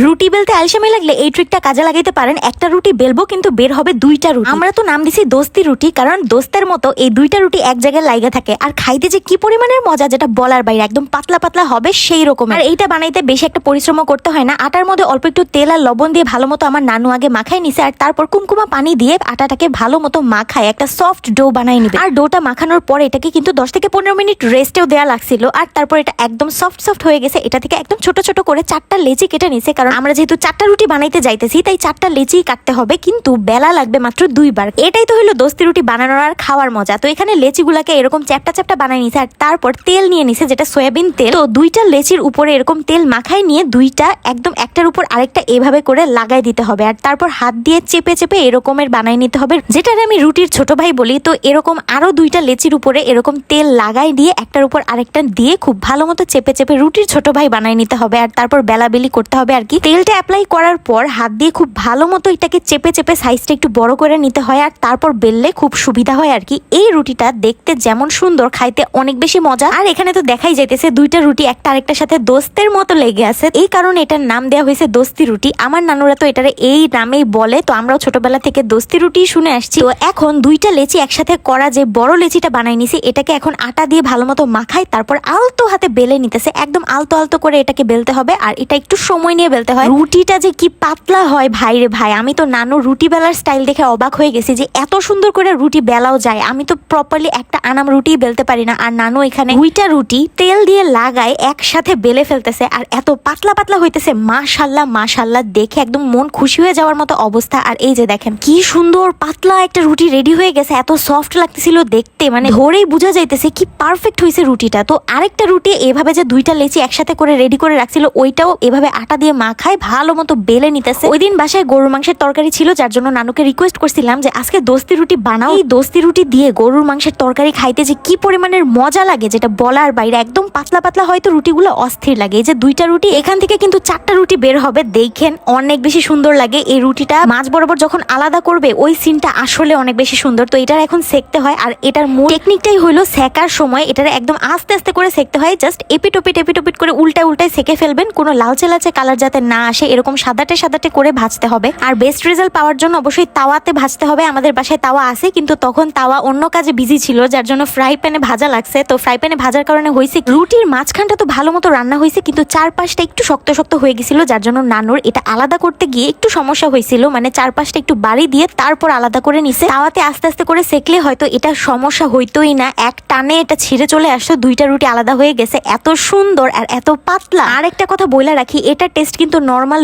রুটি বেলতে আলসেমি লাগলে এই ট্রিকটা কাজে লাগাইতে পারেন। একটা রুটি বেলবো কিন্তু বের হবে দুইটা রুটি। আমরা তো নাম দিছি দোস্তি রুটি, কারণ দোস্তের মতো এই দুইটা রুটি এক জায়গায় লাইগা থাকে আর খাইতে যে কি পরিমাণের মজা যেটা বলার বাইরে, একদম পাতলা পাতলা হবে সেই রকম। আর এইটা বানাইতে বেশি একটা পরিশ্রম করতে হয় না। আটার মধ্যে অল্প একটু তেল আর লবণ দিয়ে ভালো মতো আমার নানু আগে মাখাই নিছে, আর তারপর কুমকুমা পানি দিয়ে আটাটাকে ভালো মতো মাখায় একটা সফট ডো বানাই নিবে। আর ডোটা মাখানোর পর এটাকে কিন্তু 10 থেকে 15 মিনিট রেস্টেও দেওয়া লাগছিল। আর তারপর এটা একদম সফট সফট হয়ে গেছে। এটা থেকে একদম ছোট ছোট করে 4টা লেচি কেটে নিছে, কারণ আমরা যেহেতু 4টা রুটি বানাইতে যাইতেছি তাই 4টা লেচি কাটতে হবে, কিন্তু বেলা লাগবে মাত্র 2বার। এটাই তো হলো দোস্তি রুটি বানানোর আর খাওয়ার মজা। তো এখানে লেচিগুলাকে এরকম চ্যাপটা চ্যাপটা বানাই নিছে, আর তারপর তেল নিয়ে নিছে যেটা সয়াবিন তেল। তো 2টা লেচির উপরে এরকম তেল মাখাই নিয়ে দুইটা একদম একটার উপর আরেকটা এভাবে করে লাগাই দিতে হবে, আর তারপর হাত দিয়ে চেপে চেপে এরকমের বানাই নিতে হবে, যেটারে আমি রুটির ছোট ভাই বলি। তো এরকম আরো 2টা লেচির উপরে এরকম তেল লাগাই দিয়ে একটার উপর আরেকটা দিয়ে খুব ভালো মতো চেপে চেপে রুটির ছোট ভাই বানাই নিতে হবে, আর তারপর বেলাবেলি করতে হবে আর কি। তেলটা অ্যাপ্লাই করার পর হাত দিয়ে খুব ভালো মতো এটাকে চেপে চেপে সাইজটা একটু বড় করে নিতে হয়, আর তারপর বেললে খুব সুবিধা হয় আর কি। এই রুটিটা দেখতে যেমন সুন্দর, খাইতে অনেক বেশি মজা। আর এখানে তো দেখাই যাইতেছে 2টা রুটি একটা আরেকটার সাথে দোস্তের মতো লেগে আছে, এই কারণে এটার নাম দেওয়া হয়েছে দোস্তি রুটি। আমার নানুরা তো এটারে এই নামেই বলে, তো আমরাও ছোটবেলা থেকে দোস্তি রুটি শুনে আসছি। তো এখন 2টা লেচি একসাথে করা যে বড় লেচিটা বানাই নিছি, এটাকে এখন আটা দিয়ে ভালো মতো মাখায় তারপর আলতো হাতে বেলে নিতেছে। একদম আলতো আলতো করে এটাকে বেলতে হবে, আর এটা একটু সময় নিয়ে বেলতে হয়। রুটিটা যে কি পাতলা হয় ভাই রে ভাই, আমি তো নানু রুটি বেলার স্টাইল দেখে অবাক হয়ে গেছি যে এত সুন্দর করে রুটি বেলাও যায়। আমি তো প্রপারলি একটা আনাম রুটি বেলতে পারি না, আর নানু এখানে 2টা রুটি তেল দিয়ে লাগায় একসাথে বেলে ফেলতেছে, আর এত পাতলা পাতলা হইতেছে। মাশাল্লাহ মাশাল্লাহ, দেখে একদম মন খুশি হয়ে যাওয়ার মতো অবস্থা। আর এই যে দেখেন কি সুন্দর পাতলা একটা রুটি রেডি হয়ে গেছে, এত সফট লাগতেছিল দেখতে, মানে ধরেই বোঝা যাইতেছে কি পারফেক্ট হয়েছে রুটিটা। তো আরেকটা রুটি এভাবে যে 2টা লেচি একসাথে করে রেডি করে রাখছিল, ওইটাও এভাবে আটা দিয়ে মাখায় ভালো মতো বেলে নিতেছে। ওই দিন বাসায় গরুর মাংসের তরকারি ছিল, যার জন্য নানুকে রিকোয়েস্ট করছিলাম যে আজকে দোস্তি রুটি বানাও। এই দোস্তি রুটি দিয়ে গরুর মাংসের তরকারি খাইতে যে কি পরিমাণের মজা লাগে যেটা বলার বাইরে, একদম পাতলা পাতলা হয়তো রুটিগুলো অস্থির লাগে। এই যে 2টা রুটি, এখান থেকে কিন্তু 4টা রুটি বের হবে, দেখেন অনেক বেশি সুন্দর লাগে। এই রুটিটা মাছ বরাবর যখন আলাদা করবে ওই সিনটা আসলে অনেক বেশি সুন্দর। তো এটার এখন সেকতে হয়, আর এটার মূল টেকনিকটাই হলো সেকার সময় এটার একদম আস্তে আস্তে করে সেকতে হয়। জাস্ট এপিটোপিট করে উল্টায় উল্টায় সেকে ফেলবেন, কোনো লালচে লালচে কালার যাতে না আসে, এরকম সাদাটে সাদাটে করে ভাজতে হবে। আর বেস্ট রেজাল্ট পাওয়ার জন্য অবশ্যই তাওয়াতে ভাজতে হবে। আমাদের বাসায় তাওয়া আছে, কিন্তু তখন তাওয়া অন্য কাজে বিজি ছিল, যার জন্য ফ্রাই প্যানে ভাজা লাগছে। তো ফ্রাই প্যানে ভাজার কারণে হয়েছে রুটির মাঝখানটা তো ভালো মতো রান্না হয়েছে, কিন্তু চারপাশটা একটু শক্ত শক্ত হয়ে গেছিল, যার জন্য নানুর এটা আলাদা করতে গিয়ে একটু সমস্যা হয়েছিল। মানে চারপাশটা একটু বাড়ি দিয়ে তারপর আলাদা করে নিছে। তাওয়াতে আস্তে আস্তে করে সেকলে হয়তো এটা সমস্যা হইতোই না, এক টানে এটা ছিঁড়ে চলে আসতো, 2টা রুটি আলাদা হয়ে গেছে। এত সুন্দর আর এত পাতলা। আর একটা কথা বইলা রাখি, এটা টেস্ট কিন্তু নর্মাল